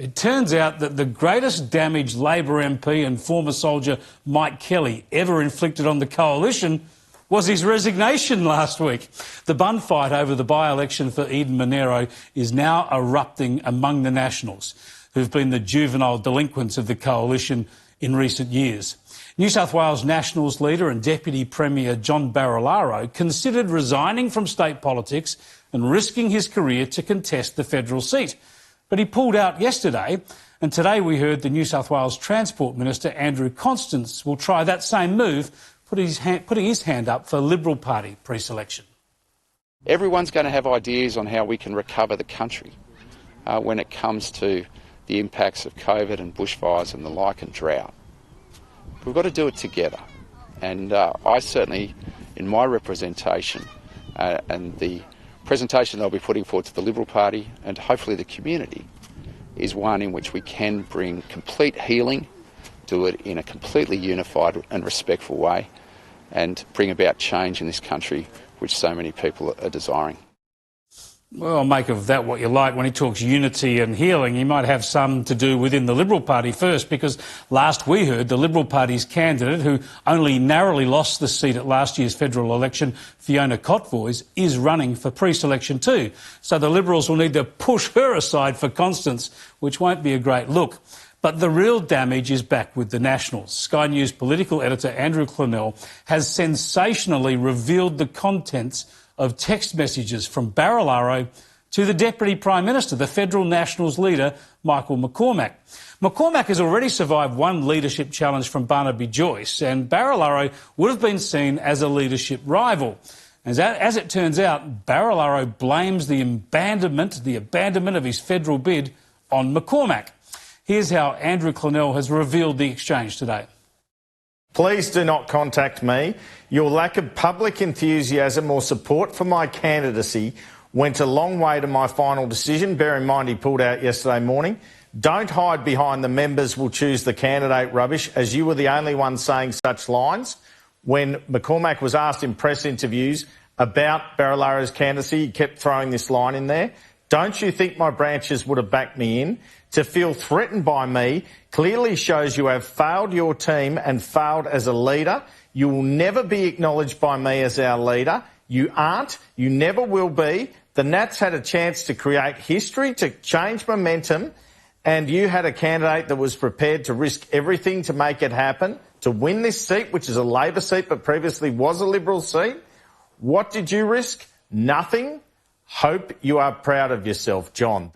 It turns out that the greatest damage Labor MP and former soldier Mike Kelly ever inflicted on the coalition was his resignation last week. The bun fight over the by-election for Eden Monaro is now erupting among the Nationals, who've been the juvenile delinquents of the coalition in recent years. New South Wales Nationals leader and Deputy Premier John Barilaro considered resigning from state politics and risking his career to contest the federal seat. But he pulled out yesterday, and today we heard the New South Wales Transport Minister Andrew Constance will try that same move, putting his hand up for Liberal Party pre-selection. Everyone's going to have ideas on how we can recover the country when it comes to the impacts of COVID and bushfires and the like and drought. We've got to do it together. And I certainly, in my representation and the presentation they'll be putting forward to the Liberal Party and hopefully the community, is one in which we can bring complete healing, do it in a completely unified and respectful way, and bring about change in this country which so many people are desiring. Well, make of that what you like. When he talks unity and healing, he might have some to do within the Liberal Party first, because last we heard the Liberal Party's candidate, who only narrowly lost the seat at last year's federal election, Fiona Kottvoys, is running for pre-selection too. So the Liberals will need to push her aside for Constance, which won't be a great look. But the real damage is back with the Nationals. Sky News political editor Andrew Clennell has sensationally revealed the contents of text messages from Barilaro to the Deputy Prime Minister, the federal Nationals leader, Michael McCormack. McCormack has already survived one leadership challenge from Barnaby Joyce, and Barilaro would have been seen as a leadership rival. As it turns out, Barilaro blames the abandonment of his federal bid on McCormack. Here's how Andrew Clennell has revealed the exchange today. Please do not contact me. Your lack of public enthusiasm or support for my candidacy went a long way to my final decision. Bear in mind he pulled out yesterday morning. Don't hide behind the members will choose the candidate rubbish, as you were the only one saying such lines. When McCormack was asked in press interviews about Barilaro's candidacy, he kept throwing this line in there. Don't you think my branches would have backed me in? To feel threatened by me clearly shows you have failed your team and failed as a leader. You will never be acknowledged by me as our leader. You aren't. You never will be. The Nats had a chance to create history, to change momentum, and you had a candidate that was prepared to risk everything to make it happen, to win this seat, which is a Labor seat but previously was a Liberal seat. What did you risk? Nothing. Hope you are proud of yourself, John.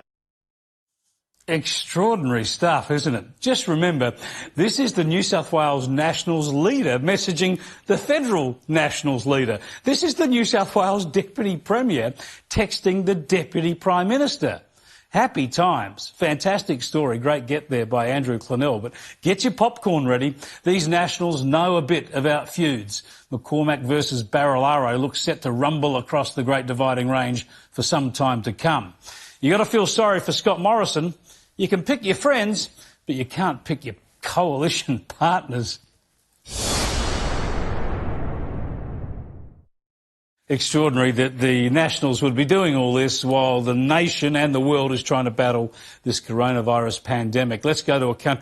Extraordinary stuff, isn't it? Just remember, this is the New South Wales Nationals leader messaging the federal Nationals leader. This is the New South Wales Deputy Premier texting the Deputy Prime Minister. Happy times. Fantastic story. Great get there by Andrew Clennell. But get your popcorn ready. These Nationals know a bit about feuds. McCormack versus Barilaro looks set to rumble across the Great Dividing Range for some time to come. You got to feel sorry for Scott Morrison. You can pick your friends, but you can't pick your coalition partners. Extraordinary that the Nationals would be doing all this while the nation and the world is trying to battle this coronavirus pandemic. Let's go to a country